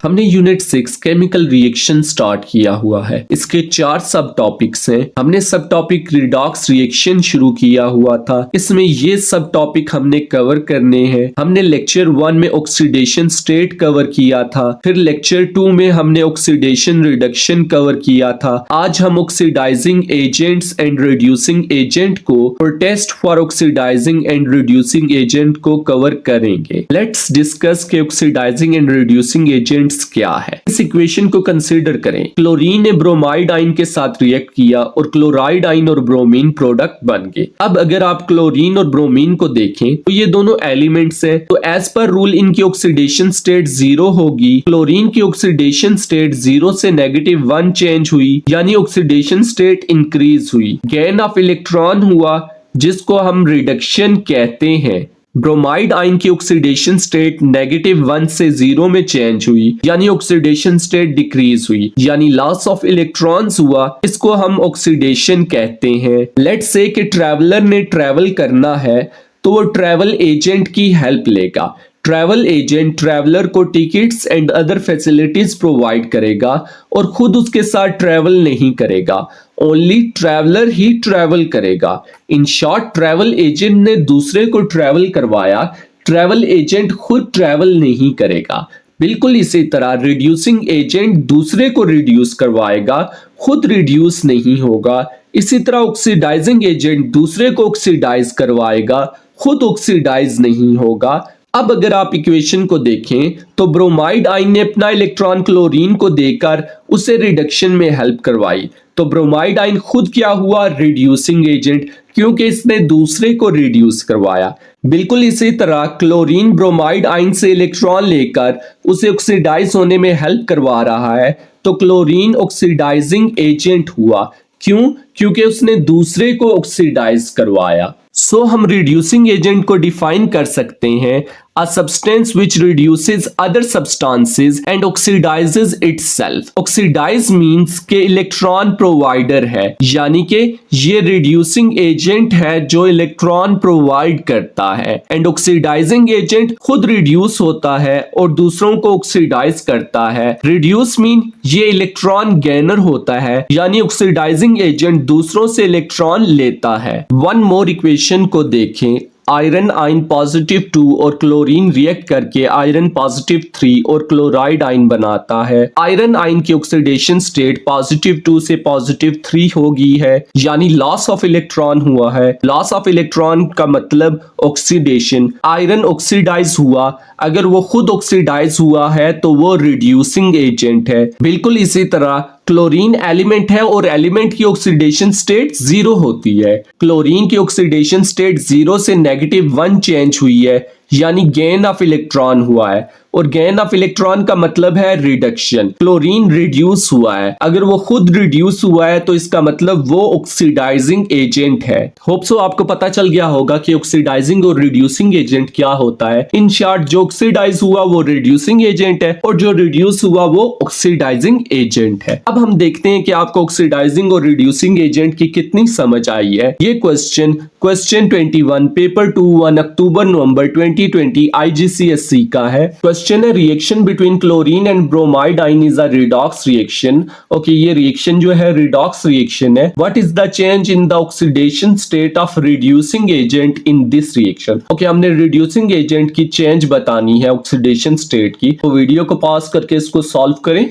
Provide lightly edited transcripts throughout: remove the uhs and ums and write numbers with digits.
हमने unit 6 chemical reaction start किया हुआ है। इसके 4 सब टॉपिक्स हैं। हमने सब टॉपिक रिडॉक्स रिएक्शन शुरू किया हुआ था। इसमें ये सब टॉपिक हमने कवर करने हैं। हमने लेक्चर 1 में ऑक्सीडेशन स्टेट कवर किया था, फिर लेक्चर 2 में हमने ऑक्सीडेशन रिडक्शन कवर किया था। आज हम oxidising agents and reducing agent को और test for oxidising and reducing agent को कवर करेंगे। लेट्स डिस्कस के ऑक्सीडाइजिंग एंड रिड्यूसिंग एजेंट्स क्या है। इस इक्वेशन को कंसीडर करें। क्लोरीन ने ब्रोमाइड आयन के साथ रिएक्ट किया और क्लोराइड आयन और ब्रोमीन प्रोडक्ट बन गए। अब अगर आप क्लोरीन और ब्रोमीन को देखें तो ये दोनों एलिमेंट्स हैं, तो एज पर रूल इनकी ऑक्सीडेशन स्टेट 0 होगी। क्लोरीन की ऑक्सीडेशन स्टेट 0 से -1 चेंज हुई, यानी ऑक्सीडेशन स्टेट इंक्रीज हुई। गेन ऑफ इलेक्ट्रॉन हुआ, जिसको हम रिडक्शन कहते हैं। ब्रोमाइड आयन की ऑक्सीडेशन स्टेट -1 से 0 में चेंज हुई, यानी ऑक्सीडेशन स्टेट डिक्रीज हुई, यानी लॉस ऑफ इलेक्ट्रॉन्स हुआ। इसको हम ऑक्सीडेशन कहते हैं। लेट्स से कि ट्रैवलर ने ट्रैवल करना है, तो वो ट्रैवल एजेंट की हेल्प लेगा। ट्रैवल एजेंट ट्रैवलर को tickets and other facilities provide करेगा और खुद उसके साथ ट्रैवल नहीं करेगा। ओनली ट्रैवलर ही ट्रैवल करेगा। इन शॉर्ट, ट्रैवल एजेंट ने दूसरे को ट्रैवल करवाया, ट्रैवल एजेंट खुद ट्रैवल नहीं करेगा। बिल्कुल इसी तरह रिड्यूसिंग एजेंट दूसरे को रिड्यूस करवाएगा, खुद रिड्यूस नहीं होगा। इसी तरह ऑक्सीडाइजिंग एजेंट दूसरे को ऑक्सीडाइज करवाएगा, खुद ऑक्सीडाइज नहीं होगा। अब अगर आप इक्वेशन को देखें तो ब्रोमाइड आयन ने अपना इलेक्ट्रॉन क्लोरीन को देकर उसे रिडक्शन में हेल्प करवाई, तो ब्रोमाइड आयन खुद क्या हुआ? रिड्यूसिंग एजेंट, क्योंकि इसने दूसरे को रिड्यूस करवाया। बिल्कुल इसी तरह क्लोरीन ब्रोमाइड आयन से इलेक्ट्रॉन लेकर उसे ऑक्सीडाइज होने में हेल्प करवा रहा है, तो क्लोरीन ऑक्सीडाइजिंग एजेंट हुआ। क्यों? क्योंकि उसने दूसरे को ऑक्सीडाइज करवाया। सो हम रिड्यूसिंग एजेंट को डिफाइन कर सकते हैं, a substance which reduces other substances and oxidizes itself. Oxidize means के इलेक्ट्रॉन प्रोवाइडर है, यानी कि ये रिड्यूसिंग एजेंट है जो इलेक्ट्रॉन प्रोवाइड करता है। एंड ऑक्सीडाइजिंग एजेंट खुद रिड्यूस होता है और दूसरों को ऑक्सीडाइज करता है। रिड्यूस मीन ये इलेक्ट्रॉन गेनर होता है, यानी ऑक्सीडाइजिंग एजेंट दूसरों से इलेक्ट्रॉन लेता है। वन मोर इक्वेशन को देखें। आयरन आयन +2 और क्लोरीन रिएक्ट करके आयरन +3 और क्लोराइड आयन बनाता है। आयरन आयन की ऑक्सीडेशन स्टेट +2 से +3 हो गई है, यानी लॉस ऑफ इलेक्ट्रॉन हुआ है। लॉस ऑफ इलेक्ट्रॉन का मतलब ऑक्सीडेशन। आयरन ऑक्सीडाइज हुआ, अगर वो खुद ऑक्सीडाइज हुआ है तो वो रिड्यूसिंग एजेंट है। बिल्कुल इसी तरह क्लोरीन एलिमेंट है और एलिमेंट की ऑक्सीडेशन स्टेट 0 होती है। क्लोरीन की ऑक्सीडेशन स्टेट 0 से -1 चेंज हुई है, यानी गेन ऑफ इलेक्ट्रॉन हुआ है, और गेन ऑफ इलेक्ट्रॉन का मतलब है रिडक्शन। क्लोरीन रिड्यूस हुआ है, अगर वो खुद रिड्यूस हुआ है तो इसका मतलब वो ऑक्सीडाइजिंग एजेंट है। होप सो आपको पता चल गया होगा कि ऑक्सीडाइजिंग और रिड्यूसिंग एजेंट क्या होता है। इन शॉर्ट, जो ऑक्सीडाइज हुआ वो रिड्यूसिंग एजेंट है और जो रिड्यूस हुआ वो ऑक्सीडाइजिंग एजेंट है। अब हम देखते हैं कि आपको ऑक्सीडाइजिंग और रिड्यूसिंग एजेंट की कितनी समझ आई है। ये क्वेश्चन 21 पेपर 2 1 अक्टूबर नवंबर 2020 IGCSE का है। क्वेश्चन है, reaction between chlorine and bromide ion is a redox reaction. Okay, ये रिएक्शन जो है रिडॉक्स रिएक्शन है। What is the change in the oxidation state of reducing agent in this reaction. Okay, हमने reducing agent की change बतानी है oxidation state की, तो वीडियो को पॉज करके इसको सॉल्व करें।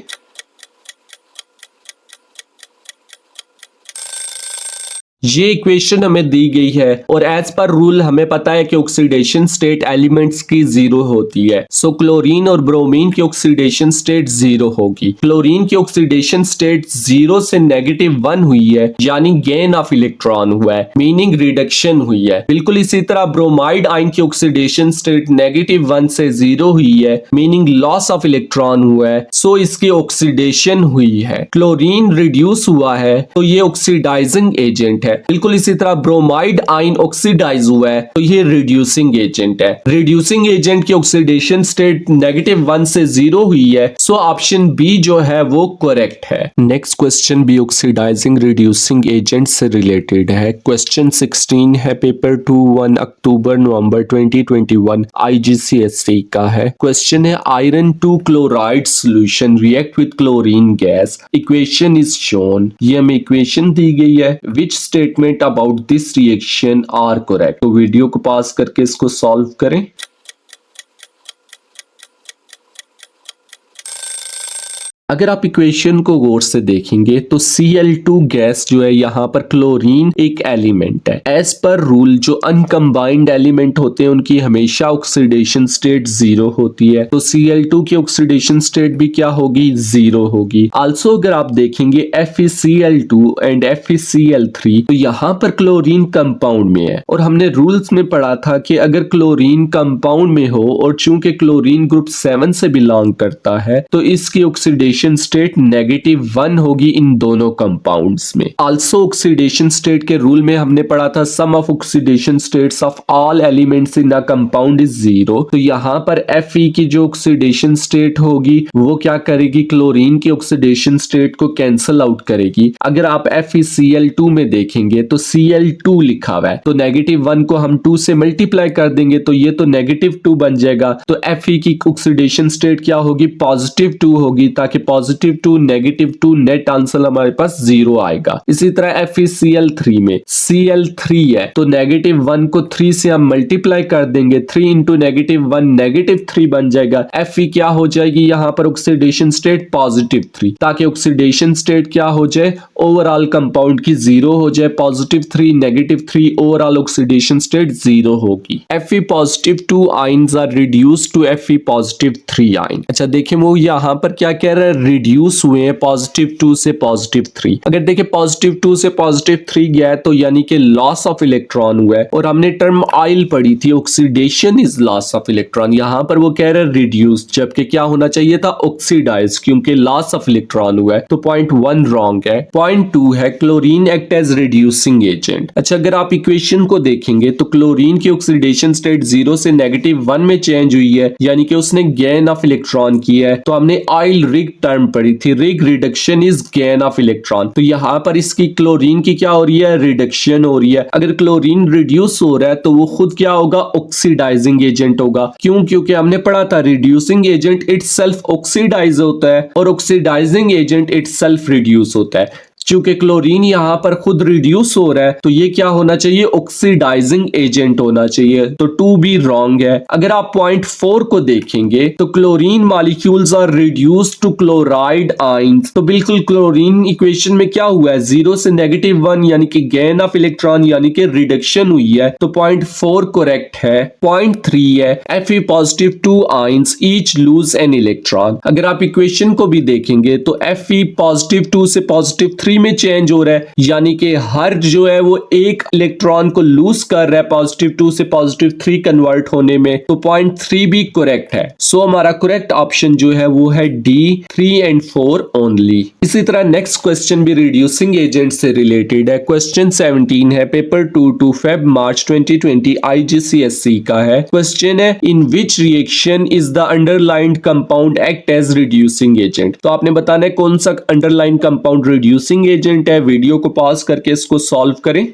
ये इक्वेशन हमें दी गई है और एज पर रूल हमें पता है कि ऑक्सीडेशन स्टेट एलिमेंट्स की 0 होती है। सो क्लोरीन और ब्रोमीन की ऑक्सीडेशन स्टेट 0 होगी। क्लोरीन की ऑक्सीडेशन स्टेट 0 से -1 हुई है, यानी गेन ऑफ इलेक्ट्रॉन हुआ है, मीनिंग रिडक्शन हुई है। बिल्कुल इसी तरह ब्रोमाइड आयन की ऑक्सीडेशन स्टेट -1 से 0 हुई है, मीनिंग लॉस ऑफ इलेक्ट्रॉन हुआ है, सो इसकी ऑक्सीडेशन हुई है। क्लोरीन रिड्यूस हुआ है तो ये ऑक्सीडाइजिंग एजेंट है। है। बिल्कुल इसी तरह ब्रोमाइड आयन ऑक्सीडाइज हुआ है तो ये रिड्यूसिंग एजेंट है। रिड्यूसिंग एजेंट की ऑक्सीडेशन स्टेट -1 से 0 हुई है, सो ऑप्शन बी जो है वो करेक्ट है। नेक्स्ट क्वेश्चन भी ऑक्सीडाइजिंग रिड्यूसिंग एजेंट से रिलेटेड है। क्वेश्चन 16 है, पेपर 2 1 अक्टूबर नवंबर 2021 IGCSE का है। क्वेश्चन है iron 2 chloride solution react with chlorine gas, equation is shown. ये हमें इक्वेशन दी गई है। Which statement about this reaction are correct. तो वीडियो को पास करके इसको सॉल्व करें। अगर आप इक्वेशन को गौर से देखेंगे तो Cl2 गैस जो है यहाँ पर क्लोरीन एक एलिमेंट है। एज पर रूल जो अनकम्बाइंड एलिमेंट होते हैं उनकी हमेशा ऑक्सीडेशन स्टेट 0 होती है, तो Cl2 की ऑक्सीडेशन स्टेट भी क्या होगी, 0 होगी। आल्सो अगर आप देखेंगे FeCl2 एंड FeCl3 तो यहाँ पर क्लोरीन कंपाउंड में है और हमने रूल्स में पढ़ा था कि अगर क्लोरीन कंपाउंड में हो और चूंकि क्लोरीन ग्रुप 7 से बिलोंग करता है तो इसकी ऑक्सीडेशन स्टेट -1 होगी इन दोनों कंपाउंड्स में। आल्सो ऑक्सीडेशन स्टेट के रूल में हमने पढ़ा था sum of oxidation states of all elements in a compound is 0। तो यहाँ पर Fe की जो ऑक्सीडेशन स्टेट होगी वो क्या करेगी, क्लोरीन की ऑक्सीडेशन स्टेट को कैंसिल आउट करेगी। अगर आप FeCl2 में देखेंगे तो Cl2 लिखा हुआ है तो -1 को हम 2 से मल्टीप्लाई कर देंगे तो ये तो -2 बन जाएगा। तो Fe की ऑक्सीडेशन स्टेट क्या होगी, +2 होगी, ताकि +2 -2 नेट आंसर हमारे पास 0 आएगा। इसी तरह FeCl3 में Cl3 है तो -1 को 3 से हम मल्टीप्लाई कर देंगे, 3 × -1 -3 बन जाएगा। Fe क्या हो जाएगी यहाँ पर ऑक्सीडेशन स्टेट +3, ताकि ऑक्सीडेशन स्टेट क्या हो जाए, ओवरऑल कंपाउंड की 0 हो जाए। +3 -3 ओवरऑल ऑक्सीडेशन स्टेट 0 होगी। Fe+2 ions are reduced to Fe+3 ion. अच्छा देखिए वो यहाँ पर क्या कह रहा है, रिड्यूस हुए हैं +2 से +3। अगर देखें +2 से +3 गया तो यानी कि लॉस ऑफ इलेक्ट्रॉन हुआ है और हमने टर्म आइल पढ़ी थी, oxidation is loss of electron. यहाँ पर वो कह रहा है रिड्यूस, जबकि क्या होना चाहिए था, ऑक्सीडाइज, क्योंकि लॉस ऑफ इलेक्ट्रॉन हुआ है। तो पॉइंट 1 रॉन्ग है। पॉइंट 2 है chlorine act as reducing agent. अच्छा अगर आप इक्वेशन को देखेंगे तो क्लोरीन की ऑक्सीडेशन स्टेट 0 से -1 में चेंज हुई है, यानी कि उसने गेन ऑफ इलेक्ट्रॉन किया है। तो हमने आइल रिग टर्म पढ़ी थी, rig reduction is gain of electron. तो यहाँ पर इसकी क्लोरीन की क्या हो रही है, रिडक्शन हो रही है। अगर क्लोरीन रिड्यूस हो रहा है तो वो खुद क्या होगा, ऑक्सीडाइजिंग एजेंट होगा। क्यों, क्योंकि हमने पढ़ा था रिड्यूसिंग एजेंट इटसेल्फ ऑक्सीडाइज होता है और ऑक्सीडाइजिंग एजेंट इटसेल्फ रिड्यूस होता है। चूंकि क्लोरीन यहाँ पर खुद रिड्यूस हो रहा है तो ये क्या होना चाहिए, ऑक्सीडाइजिंग एजेंट होना चाहिए। तो 2 भी रॉन्ग है। अगर आप पॉइंट 4 को देखेंगे तो chlorine molecules are reduced to chloride ions. तो बिल्कुल क्लोरीन इक्वेशन में क्या हुआ है, 0 से -1 यानी कि गेन ऑफ इलेक्ट्रॉन यानी कि रिडक्शन हुई है। तो पॉइंट 4 करेक्ट है। पॉइंट 3 है Fe+2 ions each lose an electron. अगर आप इक्वेशन को भी देखेंगे तो Fe+2 से +3 में चेंज हो रहा है, यानी कि हर जो है वो एक इलेक्ट्रॉन को लूज कर रहा है +2 से +3 कन्वर्ट होने में। तो पॉइंट 3 भी करेक्ट है। सो हमारा करेक्ट ऑप्शन जो है वो है डी, 3 और 4 ओनली। इसी तरह नेक्स्ट क्वेश्चन भी रिड्यूसिंग एजेंट से रिलेटेड है। क्वेश्चन 17 है, पेपर 2 Feb March 2020 IGCSE का है। क्वेश्चन है in which reaction is the underlined compound act as reducing agent. तो आपने बताना है कौन सा अंडरलाइंड कंपाउंड रिड्यूसिंग एजेंट है। वीडियो को पॉज करके इसको सॉल्व करें।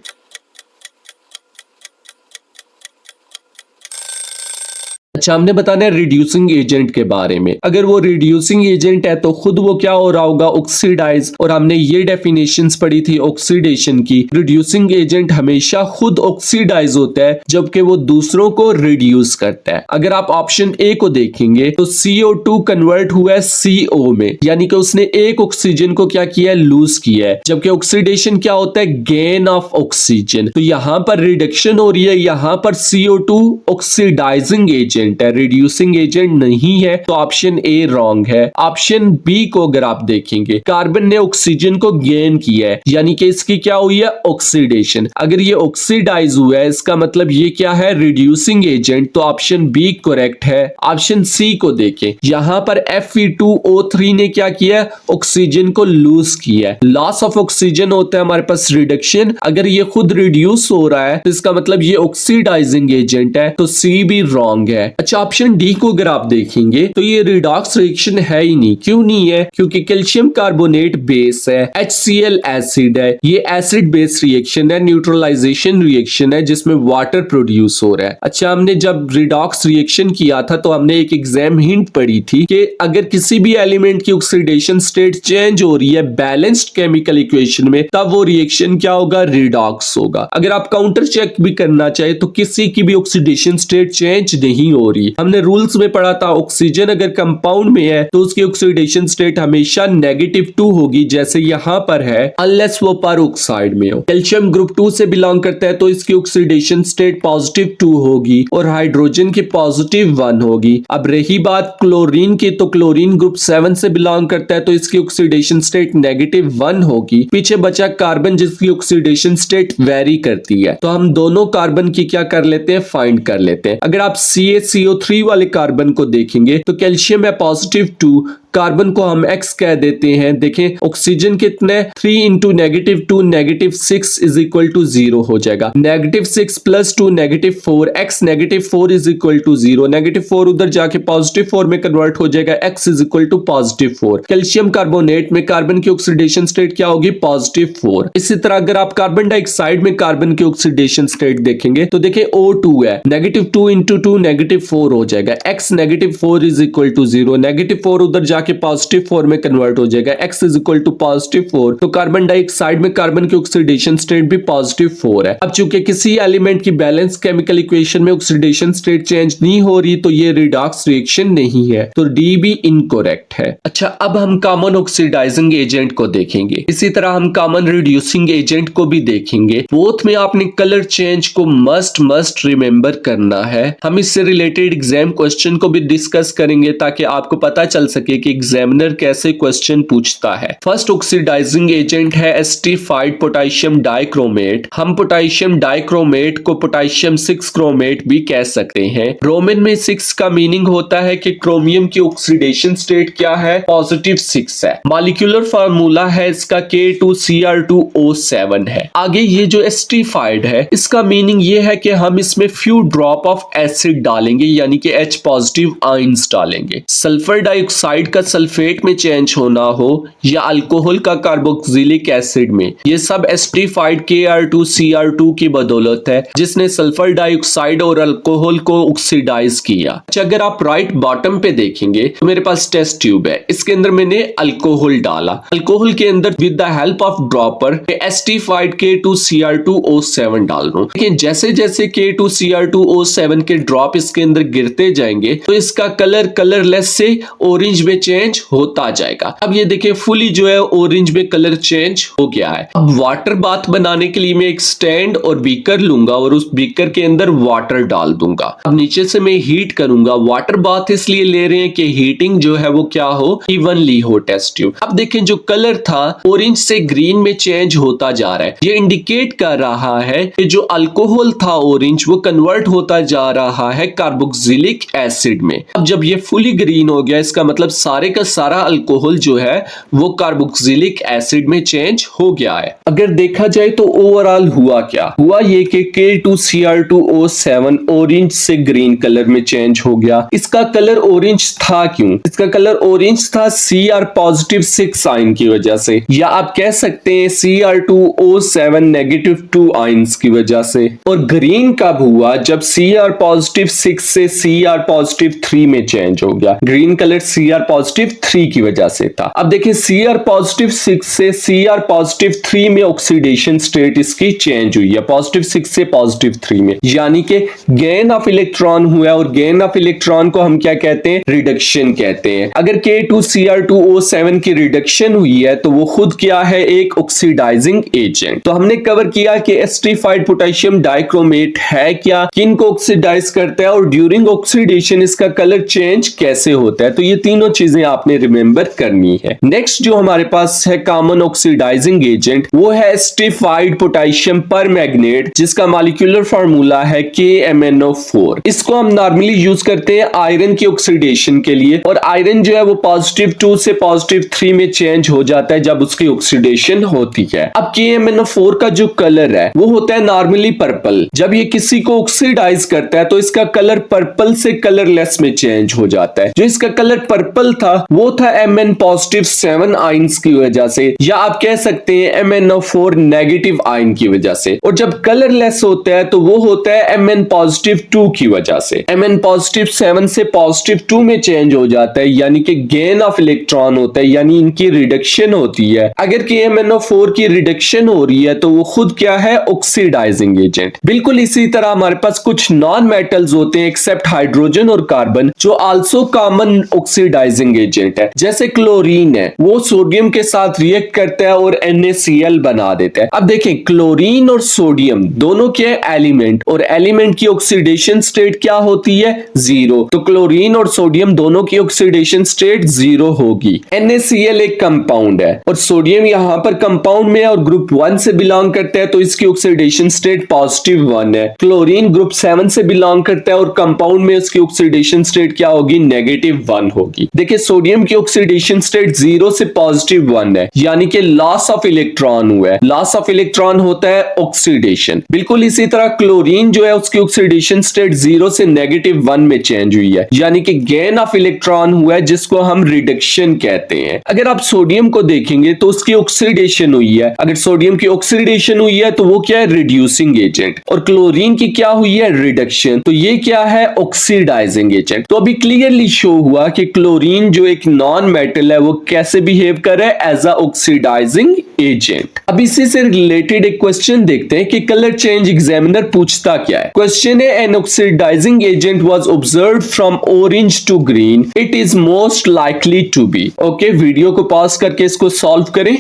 अच्छा हमने बताना है रिड्यूसिंग एजेंट के बारे में। अगर वो रिड्यूसिंग एजेंट है तो खुद वो क्या हो रहा होगा, ऑक्सीडाइज। और हमने ये डेफिनेशंस पढ़ी थी ऑक्सीडेशन की। रिड्यूसिंग एजेंट हमेशा खुद ऑक्सीडाइज होता है जबकि वो दूसरों को रिड्यूस करता है। अगर आप ऑप्शन ए को देखेंगे तो CO2 कन्वर्ट हुआ है CO में, यानी कि उसने एक ऑक्सीजन को क्या किया है, लूज किया है। जबकि ऑक्सीडेशन क्या होता है, गेन ऑफ ऑक्सीजन। तो यहां पर रिडक्शन हो रही है, यहां पर CO2 ऑक्सीडाइजिंग एजेंट एजेंट है, रिड्यूसिंग एजेंट नहीं है, तो ऑप्शन ए रॉन्ग है। ऑप्शन बी को अगर आप देखेंगे, कार्बन ने ऑक्सीजन को गेन किया है, यानी कि इसकी क्या हुई है, ऑक्सीडेशन। अगर ये ऑक्सीडाइज हुआ है, इसका मतलब ये क्या है, रिड्यूसिंग एजेंट, तो ऑप्शन बी करेक्ट है। ऑप्शन सी को देखें, यहां पर Fe2O3 ने क्या किया, ऑक्सीजन को लूज किया है। लॉस ऑफ ऑक्सीजन होता है हमारे पास रिडक्शन, अगर ये खुद रिड्यूस हो रहा है तो इसका मतलब ये ऑक्सीडाइजिंग एजेंट है, तो सी भी रॉन्ग है। अच्छा, ऑप्शन डी को अगर आप देखेंगे तो ये रिडॉक्स रिएक्शन है ही नहीं। क्यों नहीं है, क्योंकि कैल्शियम कार्बोनेट बेस है, HCl एसिड है, ये एसिड बेस रिएक्शन है, न्यूट्रलाइजेशन रिएक्शन है जिसमें वाटर प्रोड्यूस हो रहा है। अच्छा, हमने जब रिडॉक्स रिएक्शन किया था तो हमने एक एग्जाम हिंट पढ़ी थी कि अगर किसी भी एलिमेंट की ऑक्सीडेशन स्टेट चेंज हो रही है बैलेंस्ड केमिकल इक्वेशन में, तब वो रिएक्शन क्या होगा, रिडॉक्स होगा। अगर आप काउंटर चेक भी करना चाहे तो किसी की भी ऑक्सीडेशन स्टेट चेंज नहीं हो रही। हमने रूल्स में पढ़ा था, ऑक्सीजन अगर कंपाउंड में है तो उसकी ऑक्सीडेशन स्टेट हमेशा -2 होगी, जैसे यहां पर है, अनलेस वो पेरोक्साइड में हो। कैल्शियम ग्रुप 2 से बिलोंग करता है तो इसकी ऑक्सीडेशन स्टेट +2 होगी और हाइड्रोजन की +1 होगी। अब रही बात क्लोरीन की, तो क्लोरीन ग्रुप 7 से बिलोंग करता है तो इसकी ऑक्सीडेशन स्टेट -1 होगी। पीछे बचा कार्बन जिसकी ऑक्सीडेशन स्टेट वेरी करती है, तो हम दोनों कार्बन की क्या कर लेते हैं, फाइंड कर लेते हैं। अगर आप CaCO3 वाले कार्बन को देखेंगे तो कैल्शियम है +2, कार्बन को हम X कह देते हैं। देखें ऑक्सीजन कितने, 3 × -2 -6 = 0 हो जाएगा। -6 + 2 -4, X -4 = 0, -4 उधर जाके +4 में कन्वर्ट हो जाएगा, X = +4। कैल्शियम कार्बोनेट में कार्बन की ऑक्सीडेशन स्टेट क्या होगी, +4। इसी तरह अगर आप कार्बन डाइऑक्साइड में कार्बन की ऑक्सीडेशन स्टेट देखेंगे तो देखें O2 है, -2 × 2 -4 हो जाएगा, X -4 = 0, -4 उधर जाके +4 में कन्वर्ट हो जाएगा, X = +4, तो कार्बन डाइऑक्साइड में कार्बन की ऑक्सीडेशन स्टेट भी +4 है। अब चूंकि किसी एलिमेंट की बैलेंस केमिकल इक्वेशन में ऑक्सीडेशन स्टेट चेंज नहीं हो रही तो ये रिडॉक्स रिएक्शन नहीं है, तो डी भी इनकरेक्ट है। अच्छा, अब हम कॉमन ऑक्सीडाइजिंग एजेंट को देखेंगे, इसी तरह हम कॉमन रिड्यूसिंग एजेंट को भी देखेंगे। बोथ में आपने कलर चेंज को मस्ट रिमेंबर करना है। हम इससे रिलेटेड एग्जाम क्वेश्चन को भी डिस्कस करेंगे ताकि आपको पता चल सके कि एग्जामिनर कैसे क्वेश्चन पूछता है। फर्स्ट ऑक्सीडाइजिंग एजेंट है एस्टिफाइड पोटेशियम डाइक्रोमेट। हम पोटेशियम डाइक्रोमेट को पोटेशियम 6 क्रोमेट भी कह सकते हैं। रोमन में 6 का मीनिंग होता है कि क्रोमियम की ऑक्सीडेशन स्टेट क्या है, +6 है। मॉलिक्यूलर फार्मूला है इसका K2Cr2O7 है। आगे ये जो एस्टिफाइड है इसका मीनिंग ये है कि हम इसमें फ्यू ड्रॉप ऑफ एसिड डालेंगे, यानी कि H+ आयंस डालेंगे। सल्फर डाइऑक्साइड का सल्फेट में चेंज होना हो या अल्कोहल का कार्बोक्सिलिक एसिड में, ये सब एस्टिफाइड Kr2Cr2 की बदौलत है जिसने सल्फर डाइऑक्साइड और अल्कोहल को ऑक्सीडाइज किया। अच्छा, अगर आप राइट बॉटम पे देखेंगे तो मेरे पास टेस्ट ट्यूब है, इसके अंदर मैंने अल्कोहल डाला। अल्कोहल के अंदर with the help of dropper acidified K2Cr2O7 डाल रहा हूं। लेकिन जैसे जैसे K2Cr2O7 के ड्रॉप इसके अंदर गिरते जाएंगे तो इसका कलर कलरलेस से ऑरेंज में चेंज होता जाएगा। अब ये देखिए फुली जो है ऑरेंज में कलर चेंज हो गया है। अब वाटर बाथ बनाने के लिए मैं एक स्टैंड और बीकर लूंगा और उस बीकर के अंदर वाटर डाल दूंगा। अब नीचे से मैं हीट करूंगा। वाटर बाथ इसलिए ले रहे हैं कि हीटिंग जो है वो क्या हो, इवनली हो टेस्ट ट्यूब। अब देखें जो कलर था ऑरेंज से ग्रीन में चेंज होता जा रहा है, ये इंडिकेट कर रहा है कि जो अल्कोहल था ऑरेंज वो कन्वर्ट होता जा रहा है कार्बोक्सिलिक एसिड में। अब जब ये फुली ग्रीन हो गया इसका मतलब सारे का सारा अल्कोहल जो है वो कार्बोक्सिलिक एसिड में चेंज हो गया है। अगर देखा जाए तो ओवरऑल हुआ क्या, हुआ ये कि K2Cr2O7 ऑरेंज से ग्रीन कलर में चेंज हो गया। इसका कलर ऑरेंज था क्यों, इसका कलर ऑरेंज था Cr+6 आयन की वजह से, या आप कह सकते हैं Cr2O7 -2 आयंस की वजह से। और ग्रीन कब हुआ, जब Cr+6 से Cr+3 में चेंज हो गया। ग्रीन कलर Cr+ पॉजिटिव 3 की वजह से था। अब देखिए Cr पॉजिटिव 6 से Cr पॉजिटिव 3 में ऑक्सीडेशन स्टेट इसकी चेंज हुई है, पॉजिटिव 6 से पॉजिटिव 3 में, यानी कि गेन ऑफ इलेक्ट्रॉन हुआ है। और गेन ऑफ इलेक्ट्रॉन को हम क्या कहते हैं? रिडक्शन कहते हैं। अगर K2Cr2O7 की रिडक्शन हुई है तो वो खुद क्या है? एक ऑक्सीडाइजिंग एजेंट। तो हमने कवर किया कि एस्टरीफाइड पोटेशियम डाइक्रोमेट है क्या, किन को ऑक्सीडाइज करता है और ड्यूरिंग ऑक्सीडेशन इसका कलर चेंज कैसे होता है। तो ये तीनों चीजें आपने रिमेंबर करनी है। नेक्स्ट जो हमारे पास है कॉमन ऑक्सीडाइजिंग एजेंट, वो है एस्टरीफाइड पोटेशियम परमैंगनेट, जिसका मॉलिक्यूलर फार्मूला है KMnO4। इसको हम नॉर्मली यूज करते हैं आयरन की ऑक्सीडेशन के लिए, और आयरन जो है वो पॉजिटिव 2 से पॉजिटिव 3 में चेंज हो जाता है जब उसकी ऑक्सीडेशन होती है। अब KMnO4 का जो कलर है वो होता है नॉर्मली पर्पल। जब ये किसी को ऑक्सीडाइज करता है तो इसका कलर पर्पल से कलरलेस में चेंज हो जाता है। जो इसका कलर पर्पल था वो था Mn पॉजिटिव 7 आयंस की वजह से, या आप कह सकते हैं MnO4 नेगेटिव आयन की वजह से। और जब कलरलेस होता है तो वो होता है Mn पॉजिटिव 2 की वजह से। Mn पॉजिटिव 7 से पॉजिटिव 2 में चेंज हो जाता है, यानी कि गेन ऑफ इलेक्ट्रॉन होता है, यानी इनकी रिडक्शन होती है। अगर KMnO4 की रिडक्शन हो रही है तो वो खुद क्या है? Oxidising agent. बिल्कुल इसी तरह हमारे पास कुछ नॉन मेटल्स होते हैं एक्सेप्ट हाइड्रोजन और कार्बन, जो आल्सो कॉमन ऑक्सीडाइजिंग एजेंट है। जैसे क्लोरीन है, वो सोडियम के साथ रिएक्ट करता है और NaCl बना देता है। अब देखें, क्लोरीन और सोडियम दोनों के एलिमेंट, और एलिमेंट की ऑक्सीडेशन स्टेट क्या होती है? 0। तो क्लोरीन और सोडियम दोनों की ऑक्सीडेशन स्टेट 0 होगी। NaCl एक कंपाउंड है और सोडियम यहां पर कंपाउंड में और ग्रुप 1 से बिलोंग करता है, तो इसकी ऑक्सीडेशन स्टेट पॉजिटिव 1 है। क्लोरीन ग्रुप 7 से बिलोंग करता है और कंपाउंड में उसकी ऑक्सीडेशन स्टेट क्या होगी? नेगेटिव 1 होगी। देखिए, सोडियम की ऑक्सीडेशन स्टेट 0 से पॉजिटिव 1 है, यानी कि लॉस ऑफ इलेक्ट्रॉन हुआ है। लॉस ऑफ इलेक्ट्रॉन होता है ऑक्सीडेशन। बिल्कुल इसी तरह क्लोरीन जो है उसकी ऑक्सीडेशन स्टेट 0 से नेगेटिव 1 में चेंज हुई है, यानी कि गेन ऑफ इलेक्ट्रॉन हुआ है, जिसको हम रिडक्शन कहते हैं। अगर आप सोडियम को देखेंगे तो उसकी ऑक्सीडेशन हुई है। अगर सोडियम की ऑक्सीडेशन हुई है तो वो क्या है? Reducing agent. और क्लोरीन की क्या हुई है? रिडक्शन। तो ये क्या है? Oxidising agent. तो अभी क्लियरली शो हुआ कि क्लोरीन जो एक नॉन मेटल है वो कैसे बिहेव कर रहा है? As a oxidising agent. अब इसी से रिलेटेड एक क्वेश्चन देखते हैं कि कलर चेंज एग्जामिनर पूछता क्या है। क्वेश्चन है, an oxidising agent was observed from orange to green, it is most likely to be. Okay, video को पॉज करके इसको सॉल्व करें।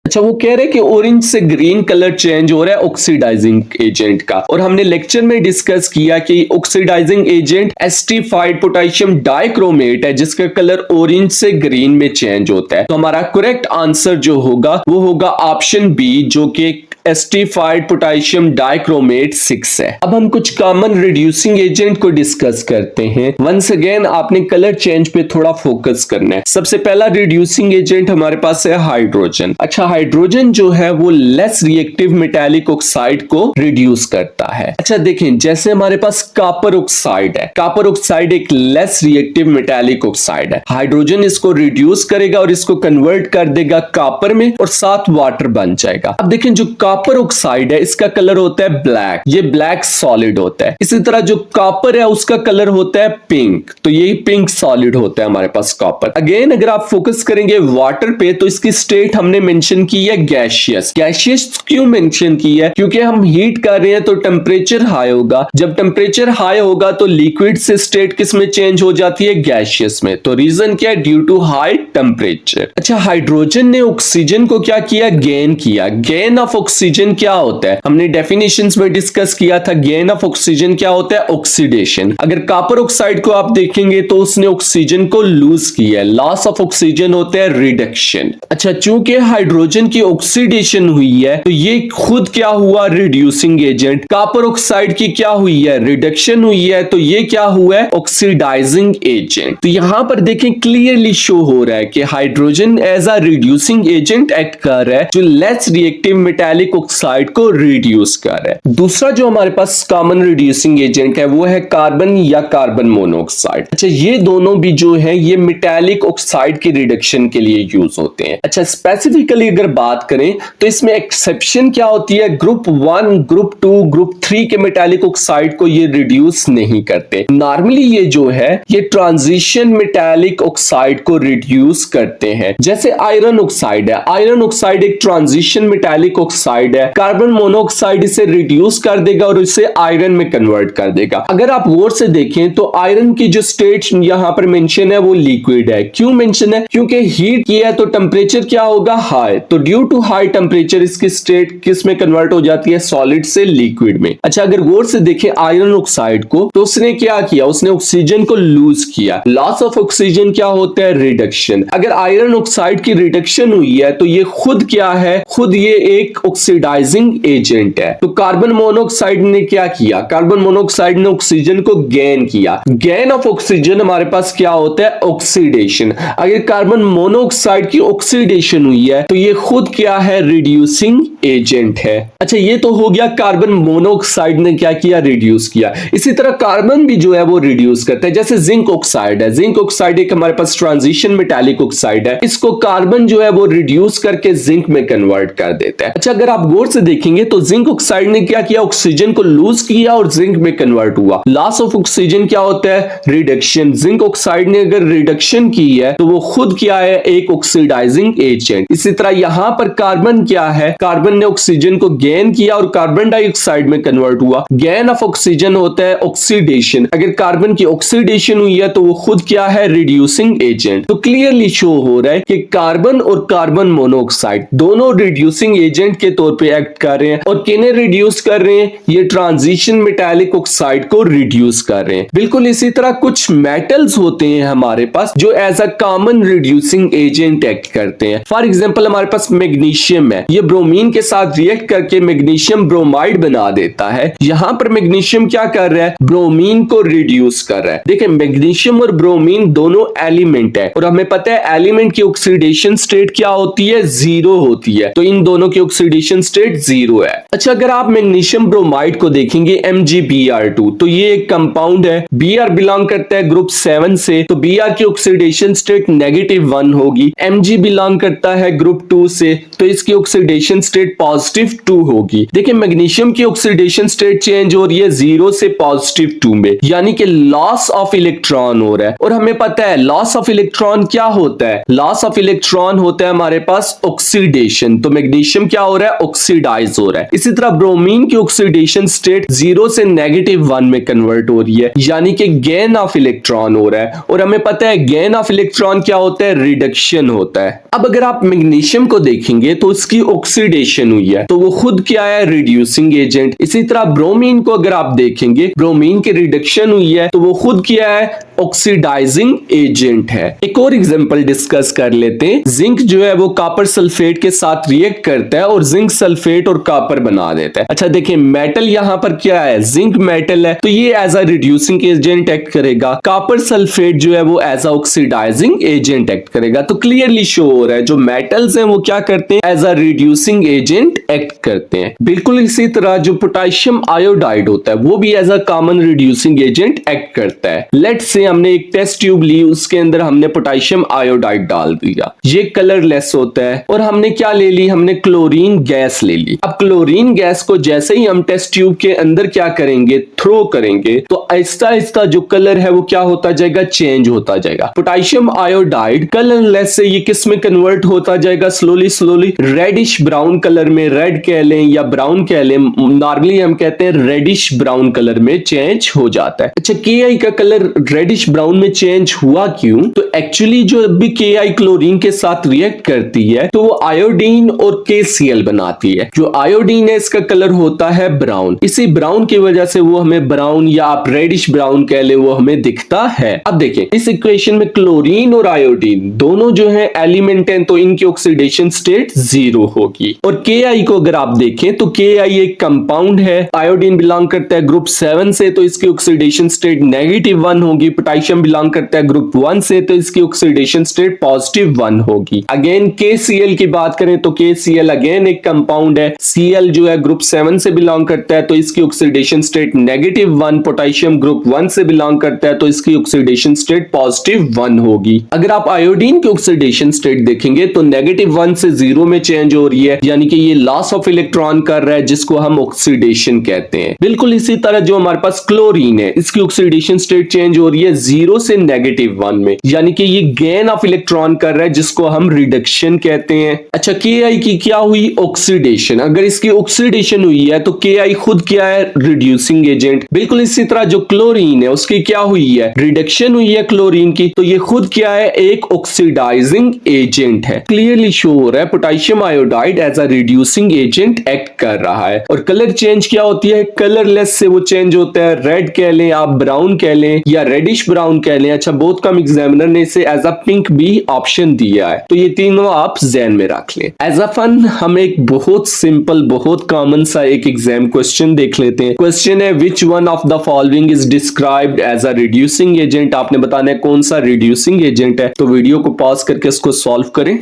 अच्छा, वो कह रहे हैं कि ऑरेंज से ग्रीन कलर चेंज हो रहा है ऑक्सीडाइजिंग एजेंट का, और हमने लेक्चर में डिस्कस किया कि oxidising agent esterified potassium dichromate है, जिसका कलर ऑरेंज से ग्रीन में चेंज होता है। तो हमारा करेक्ट आंसर जो होगा वो होगा ऑप्शन बी, जो कि एस्टरीफाइड पोटेशियम डाइक्रोमेट 6 है। अब हम कुछ कॉमन रिड्यूसिंग एजेंट को डिस्कस करते हैं। वंस अगेन आपने कलर चेंज पे थोड़ा फोकस करना है। सबसे पहला रिड्यूसिंग एजेंट हमारे पास है हाइड्रोजन। अच्छा, हाइड्रोजन जो है वो लेस रिएक्टिव मेटालिक ऑक्साइड को रिड्यूस करता है। अच्छा देखें, जैसे हमारे पास कॉपर ऑक्साइड है, कॉपर ऑक्साइड एक लेस रिएक्टिव मेटालिक ऑक्साइड है। हाइड्रोजन इसको रिड्यूस करेगा और इसको कन्वर्ट कर देगा कॉपर में, और साथ वाटर बन जाएगा। अब देखें, जो कॉपर ऑक्साइड है इसका कलर होता है ब्लैक, ये ब्लैक सॉलिड होता है। इसी तरह जो कॉपर है उसका कलर होता है पिंक, तो ये पिंक सॉलिड होता है हमारे पास कॉपर। अगेन अगर आप फोकस करेंगे वाटर पे तो इसकी स्टेट हमने मेंशन की है गैसियस। गैसियस क्यों मेंशन की है? क्योंकि हम हीट कर रहे हैं तो टेम्परेचर हाई होगा। जब टेम्परेचर हाई होगा तो लिक्विड से स्टेट किस में चेंज हो जाती है? गैसियस में। तो रीजन क्या है? Due to high temperature. अच्छा, हाइड्रोजन ने ऑक्सीजन को क्या किया? गेन किया। गेन ऑफ ऑक्सीजन क्या होता है? हमने डेफिनेशंस में डिस्कस किया था। गेन ऑफ ऑक्सीजन क्या होता है? ऑक्सीडेशन। अगर कॉपर ऑक्साइड को आप देखेंगे तो उसने ऑक्सीजन को लूज किया। लॉस ऑफ ऑक्सीजन होता है रिडक्शन। अच्छा, चूंकि हाइड्रोजन की ऑक्सीडेशन हुई है तो ये खुद क्या हुआ? Reducing agent. कॉपर ऑक्साइड की क्या हुई है? रिडक्शन हुई है, तो ये क्या हुआ है? Oxidising agent. तो यहां पर देखें क्लियरली शो हो रहा है कि hydrogen as a reducing agent act कर रहा है। जो less reactive metallic metallic oxide को रिड्यूस कर रहा है। दूसरा जो हमारे पास कॉमन रिड्यूसिंग एजेंट है वो है कार्बन या कार्बन मोनोऑक्साइड। अच्छा, ये दोनों भी जो है ये मेटालिक ऑक्साइड की रिडक्शन के लिए यूज होते हैं। अच्छा, स्पेसिफिकली अगर बात करें तो इसमें एक्सेप्शन क्या होती है, ग्रुप 1, ग्रुप 2, ग्रुप 3 के मेटालिक ऑक्साइड को ये रिड्यूस नहीं करते। नॉर्मली ये जो है ये ट्रांजिशन मेटालिक ऑक्साइड को रिड्यूस करते हैं। जैसे आयरन ऑक्साइड है, आयरन ऑक्साइड एक ट्रांजिशन मेटालिक ऑक्साइड है। कार्बन मोनोऑक्साइड इसे रिड्यूस कर देगा और इसे आयरन में कन्वर्ट कर देगा। अगर आप गौर से देखें तो आयरन की जो स्टेट यहां पर मेंशन है वो लिक्विड है। क्यों मेंशन है? क्योंकि हीट किया है तो टेंपरेचर क्या होगा, हाई। तो ड्यू टू हाई टेंपरेचर इसकी स्टेट किस में कन्वर्ट हो जाती है, सॉलिड से लिक्विड में। अच्छा, अगर गौर से देखें आयरन ऑक्साइड को तो उसने क्या किया, उसने ऑक्सीजन को लूज किया। लॉस ऑफ ऑक्सीजन क्या होता है, रिडक्शन। अगर आयरन ऑक्साइड की रिडक्शन हुई है तो ये खुद क्या है, खुद ये एक ऑक्सीडाइजिंग एजेंट है। तो कार्बन मोनोऑक्साइड ने क्या किया, कार्बन मोनोऑक्साइड ने ऑक्सीजन को गेन किया। गेन ऑफ ऑक्सीजन हमारे पास क्या होता है, ऑक्सीडेशन। अगर कार्बन मोनोऑक्साइड की ऑक्सीडेशन हुई है तो ये खुद क्या है, रिड्यूसिंग एजेंट है। अच्छा, ये तो हो गया कार्बन मोनोऑक्साइड ने क्या किया, रिड्यूस किया। इसी तरह कार्बन भी जो है वो रिड्यूस करता है। जैसे जिंक ऑक्साइड है, जिंक ऑक्साइड एक हमारे पास ट्रांजिशन मेटालिक ऑक्साइड है। इसको कार्बन जो है वो रिड्यूस करके जिंक में कन्वर्ट कर देता है। अच्छा, अगर आप गौर से देखेंगे तो जिंक ऑक्साइड ने क्या किया, ऑक्सीजन को लूज किया और जिंक में कन्वर्ट हुआ। लॉस ऑफ ऑक्सीजन क्या होता है, रिडक्शन। जिंक ऑक्साइड ने अगर रिडक्शन की है तो वो खुद क्या है, एक ऑक्सीडाइजिंग एजेंट। इसी तरह यहां पर कार्बन क्या है, कार्बन ने ऑक्सीजन को गेन किया और कार्बन डाइऑक्साइड में कन्वर्ट हुआ। गेन ऑफ ऑक्सीजन होता है ऑक्सीडेशन। अगर कार्बन की ऑक्सीडेशन हुई है तो वो खुद क्या है, रिड्यूसिंग एजेंट। तो क्लियरली शो हो रहा है कि कार्बन और कार्बन मोनोऑक्साइड दोनों रिड्यूसिंग एजेंट के तौर पे एक्ट कर रहे हैं। और किन्हें रिड्यूस कर रहे हैं, ये ट्रांजिशन मेटालिक ऑक्साइड को रिड्यूस कर रहे हैं। बिल्कुल इसी तरह कुछ मेटल्स होते हैं हमारे पास जो as a common reducing agent act करते हैं। फॉर एग्जांपल हमारे पास मैग्नीशियम है, ये ब्रोमीन के साथ रिएक्ट करके मैग्नीशियम ब्रोमाइड बना देता है। यहां पर मैग्नीशियम क्या कर रहा है, ब्रोमीन को रिड्यूस कर रहा है। देखिए, मैग्नीशियम और ब्रोमीन दोनों एलिमेंट है और हमें पता है एलिमेंट की ऑक्सीडेशन स्टेट क्या होती है, जीरो होती है। तो इन दोनों की ऑक्सीडेशन स्टेट जीरो है। अच्छा, अगर आप मैग्नीशियम ब्रोमाइड को देखेंगे MgBr2 तो ये एक कंपाउंड है। Br बिलोंग करता है ग्रुप 7 से, तो Br की ऑक्सीडेशन स्टेट -1 होगी। Mg बिलोंग करता है ग्रुप 2 से, तो इसकी ऑक्सीडेशन स्टेट +2 होगी। देखिए, मैग्नीशियम की ऑक्सीडेशन स्टेट चेंज हो रही है 0 से +2 में, यानी कि लॉस ऑफ इलेक्ट्रॉन हो रहा है। और हमें पता है लॉस ऑफ इलेक्ट्रॉन क्या होता है, लॉस ऑफ इलेक्ट्रॉन होता है हमारे पास ऑक्सीडेशन। तो मैग्नीशियम क्या हो रहा है, ऑक्सीडाइज हो रहा है। इसी तरह ब्रोमीन की ऑक्सीडेशन स्टेट 0 से -1 में कन्वर्ट हो रही है, यानी कि गेन ऑफ इलेक्ट्रॉन हो रहा है। और हमें पता है गेन ऑफ इलेक्ट्रॉन क्या होता है, रिडक्शन होता है। अब अगर आप मैग्नीशियम को देखेंगे तो उसकी ऑक्सीडेशन हुई है, तो वो खुद क्या है, रिड्यूसिंग एजेंट। इसी तरह ब्रोमीन को अगर आप देखेंगे, ब्रोमीन की रिडक्शन हुई है तो वो खुद क्या है, ऑक्सीडाइजिंग एजेंट है। एक और एग्जांपल डिस्कस कर लेते हैं। जिंक जो है वो कॉपर सल्फेट के साथ रिएक्ट करता है और जिंक सल्फेट और कॉपर बना देता है। अच्छा, देखिए मेटल यहां पर क्या है, जिंक मेटल है, तो ये as a reducing agent act करेगा। कॉपर सल्फेट जो है वो as a oxidising agent act करेगा। तो क्लियरली शो हो रहा है जो मेटल्स हैं वो क्या करते हैं, as a reducing agent act करते हैं। बिल्कुल इसी तरह जो पोटेशियम आयोडाइड होता है वो भी as a common reducing agent act करता है। लेट्स से हमने एक टेस्ट ट्यूब ली, उसके अंदर हमने पोटेशियम आयोडाइड डाल दिया, ये कलरलेस होता है। और हमने क्या ले ली, हमने क्लोरीन गैस ले ली। अब क्लोरीन गैस को जैसे ही हम टेस्ट ट्यूब के अंदर क्या करेंगे, थ्रो करेंगे, तो आहिस्ता आहिस्ता जो कलर है वो क्या होता जाएगा, चेंज होता जाएगा। पोटेशियम आयोडाइड कलरलेस से ये किस में कन्वर्ट होता जाएगा, slowly slowly reddish brown colour में, रेड कह लें या ब्राउन कह लें, नॉर्मली हम कहते हैं रेडिश ब्राउन कलर में चेंज हो जाता है। अच्छा, KI का कलर रेडिश ब्राउन में चेंज हुआ क्यों, तो एक्चुअली जो भी KI क्लोरीन के साथ रिएक्ट करती है तो वो आयोडीन और KCl बनाती है। जो आयोडीन है इसका कलर होता है ब्राउन, इसी ब्राउन की वजह से वो हमें ब्राउन या आप रेडिश ब्राउन कह ले वो हमें दिखता है। अब देखें इस इक्वेशन में क्लोरीन और आयोडीन दोनों जो है एलिमेंट हैं, तो इनकी ऑक्सीडेशन स्टेट 0 होगी। और KI को अगर आप देखें तो KI एक कंपाउंड है, आयोडीन बिलोंग करता है ग्रुप 7 से, तो इसकी ऑक्सीडेशन स्टेट -1 होगी। पोटेशियम बिलोंग करता है ग्रुप 1 से, तो इसकी ऑक्सीडेशन स्टेट +1 होगी। अगेन KCl की बात करें तो KCl अगेन एक कंपाउंड है, Cl जो है ग्रुप 7 से बिलोंग करता है, तो इसकी ऑक्सीडेशन स्टेट -1, पोटेशियम ग्रुप 1 से बिलोंग करता है, तो इसकी ऑक्सीडेशन स्टेट +1 होगी। अगर आप आयोडीन की ऑक्सीडेशन स्टेट देखेंगे तो -1 से 0 में चेंज हो रही है, यानी कि ये लॉस ऑफ इलेक्ट्रॉन कर रहा है, जिसको हम ऑक्सीडेशन कहते हैं। बिल्कुल इसी तरह जो हमारे पास क्लोरीन है, इसकी ऑक्सीडेशन स्टेट चेंज हो रही है 0 से -1 में, यानी कि ये गेन ऑफ इलेक्ट्रॉन कर रहा है, जिसको हम रिडक्शन कहते हैं। अच्छा, Ki की क्या हुई? ऑक्सीडेशन। अगर इसकी ऑक्सीडेशन हुई है तो Ki खुद क्या है? Reducing agent. बिल्कुल इसी तरह जो क्लोरीन है उसकी क्या हुई है? रिडक्शन हुई है क्लोरीन की, तो ये खुद क्या है? एक ऑक्सीडाइजिंग एजेंट है। क्लियरली शो हो रहा है potassium iodide as a reducing agent act कर रहा है। और कलर चेंज क्या होती है? कलरलेस से वो चेंज होता है, रेड कह लें आप, ब्राउन कह लें या रेडिश ब्राउन कह लें। अच्छा, बहुत कम एग्जामिनर ने इसे एज अ पिंक भी ऑप्शन दिया है, तो ये तीनों आप ज़हन में रख लें। एज अ फन हम एक बहुत सिंपल, बहुत कॉमन सा एक एग्जाम क्वेश्चन देख लेते हैं। क्वेश्चन है which one of the following is described as a reducing agent. आपने बताना है कौन सा रिड्यूसिंग एजेंट है, तो वीडियो को पॉज करके इसको सॉल्व करें।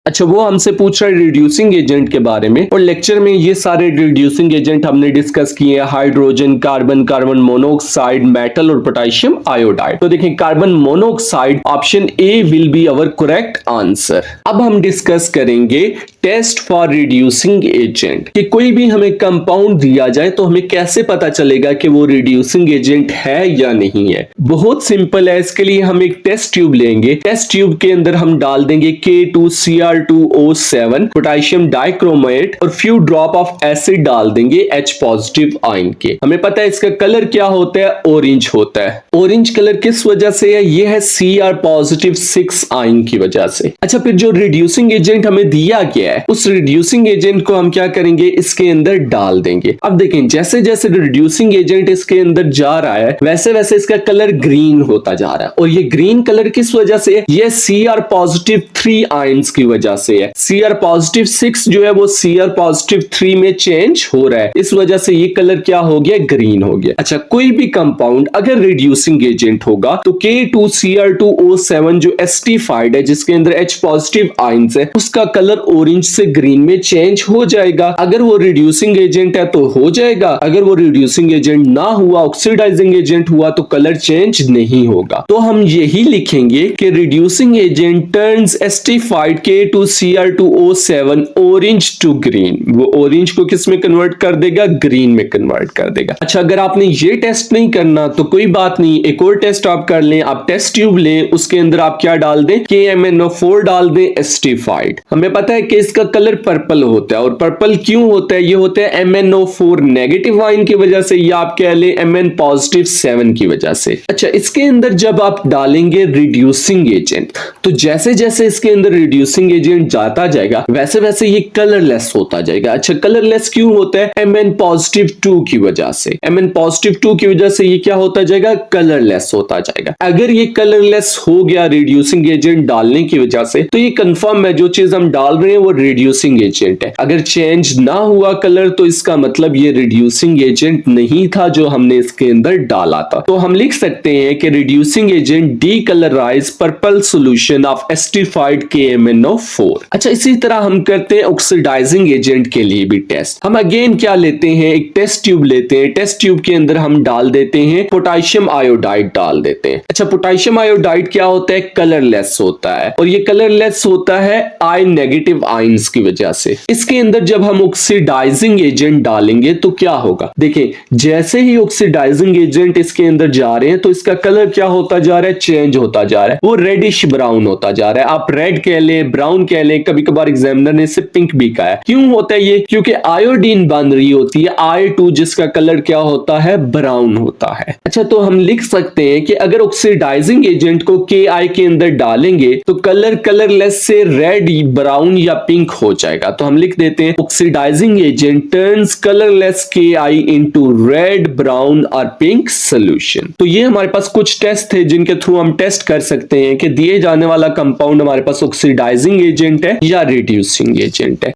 अच्छा, वो हमसे पूछ रहा है रिड्यूसिंग एजेंट के बारे में, और लेक्चर में ये सारे रिड्यूसिंग एजेंट हमने डिस्कस किए हैं, hydrogen, carbon, carbon monoxide, metal और पोटेशियम आयोडाइड। तो देखें, carbon monoxide option A will be our correct answer. अब हम डिस्कस करेंगे टेस्ट फॉर रिड्यूसिंग एजेंट, कि कोई भी हमें कंपाउंड दिया जाए तो हमें कैसे पता चलेगा कि वो रिड्यूसिंग एजेंट है या नहीं है। बहुत सिंपल है। इसके लिए हम एक टेस्ट ट्यूब लेंगे। टेस्ट ट्यूब के अंदर हम डाल देंगे K2Cr2O7 पोटेशियम डाइक्रोमेट और फ्यू ड्रॉप ऑफ एसिड डाल देंगे H पॉजिटिव आयन के। हमें पता है इसका कलर क्या होता है? ऑरेंज होता है। ऑरेंज कलर किस वजह से है? ये है Cr+6 आयन की वजह से। अच्छा, फिर जो रिड्यूसिंग एजेंट हमें दिया गया है, उस रिड्यूसिंग एजेंट को हम क्या करेंगे? इसके अंदर डाल देंगे। अब देखें, जैसे जैसे रिड्यूसिंग एजेंट इसके अंदर जा रहा है, वैसे वैसे इसका कलर ग्रीन होता जा रहा है। और ये ग्रीन कलर किस वजह से है? ये Cr+3 आयंस की वजह से है। Cr+6 जो है वो Cr+3 में चेंज हो रहा है, इस वजह से ये कलर क्या हो गया? ग्रीन हो गया। अच्छा, कोई भी कंपाउंड अगर रिड्यूसिंग एजेंट होगा तो K2Cr2O7 जो एस्टिफाइड है, जिसके अंदर H पॉजिटिव आयंस है, उसका कलर ऑरेंज से ग्रीन में चेंज हो जाएगा। अगर वो रिड्यूसिंग एजेंट है तो हो जाएगा, अगर वो रिड्यूसिंग एजेंट ना हुआ, ऑक्सीडाइजिंग एजेंट हुआ, तो कलर चेंज नहीं होगा। तो हम यही लिखेंगे कि reducing agent turns acidified K2Cr2O7 orange to green. वो ऑरेंज को किस में कन्वर्ट कर देगा? ग्रीन में कन्वर्ट कर देगा। अच्छा, अगर आपने ये टेस्ट नहीं करना तो कोई बात नहीं, एक और टेस्ट आप कर लें। आप टेस्ट ट्यूब लें, उसके अंदर आप क्या डाल दें? KMnO4 डाल दें एस्टिफाइड। हमें पता है कि इसका कलर पर्पल होता है, और पर्पल क्यों होता है? ये होता है MnO4 नेगेटिव आयन की वजह से, या आप कह लें Mn+7 की वजह से। अच्छा, इसके अंदर जब आप डालेंगे रिड्यूसिंग एजेंट, तो जैसे जैसे इसके अंदर रिड्यूसिंग एजेंट जाता जाएगा, वैसे वैसे ये कलरलेस होता जाएगा। अच्छा, कलरलेस क्यों होता है? Mn+2 की वजह से। Mn+2 की वजह से ये क्या होता जाएगा? कलरलेस होता जाएगा। अगर ये कलरलेस हो गया रिड्यूसिंग एजेंट डालने की वजह से, तो ये कंफर्म है जो चीज हम डाल रहे हैं वो रिड्यूसिंग एजेंट है। अगर चेंज ना हुआ कलर, तो इसका मतलब ये रिड्यूसिंग एजेंट नहीं था जो हमने इसके अंदर डाला था। तो हम लिख सकते हैं कि reducing agent decolourise purple solution of acidified KMnO4। अच्छा, इसी तरह हम करते हैं ऑक्सीडाइजिंग एजेंट के लिए भी टेस्ट। हम अगेन क्या लेते हैं? एक टेस्ट ट्यूब लेते हैं। टेस्ट ट्यूब के अंदर हम डाल देते हैं पोटेशियम आयोडाइड डाल देते हैं। अच्छा, पोटेशियम आयोडाइड क्या होता है? कलरलेस होता है, और ये कलरलेस होता है I नेगेटिव आयंस की वजह से। इसके अंदर जब हम ऑक्सीडाइजिंग एजेंट डालेंगे तो क्या होगा? देखिए, जैसे ही ऑक्सीडाइजिंग एजेंट इसके अंदर जा रहे हैं तो इसका कलर क्या होता जा रहा है? चेंज होता जा रहा है, वो रेडिश ब्राउन होता जा रहा है। आप रेड कह लें, ब्राउन कह लें, कभी कभार एग्जामिनर ने इसे पिंक भी कहा है। क्यों होता है ये? क्योंकि आयोडीन बन रही होती है I2, जिसका कलर क्या होता है? ब्राउन होता है। अच्छा, तो हम लिख सकते हैं कि अगर ऑक्सीडाइजिंग एजेंट को Ki के अंदर डालेंगे तो कलर कलरलेस से रेड, ब्राउन या पिंक हो जाएगा। तो हम लिख देते हैं oxidising agent turns colourless Ki into red, brown और पिंक सॉल्यूशन। तो ये हमारे पास कुछ टेस्ट थे जिनके थ्रू हम टेस्ट कर सकते हैं कि दिए जाने वाला कंपाउंड हमारे पास ऑक्सीडाइजिंग एजेंट है या रिड्यूसिंग एजेंट है।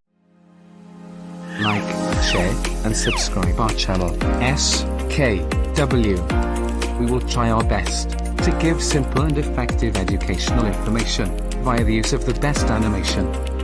Like, share and subscribe our channel SKW. We will try our best to give simple and effective educational information via the use of the best animation.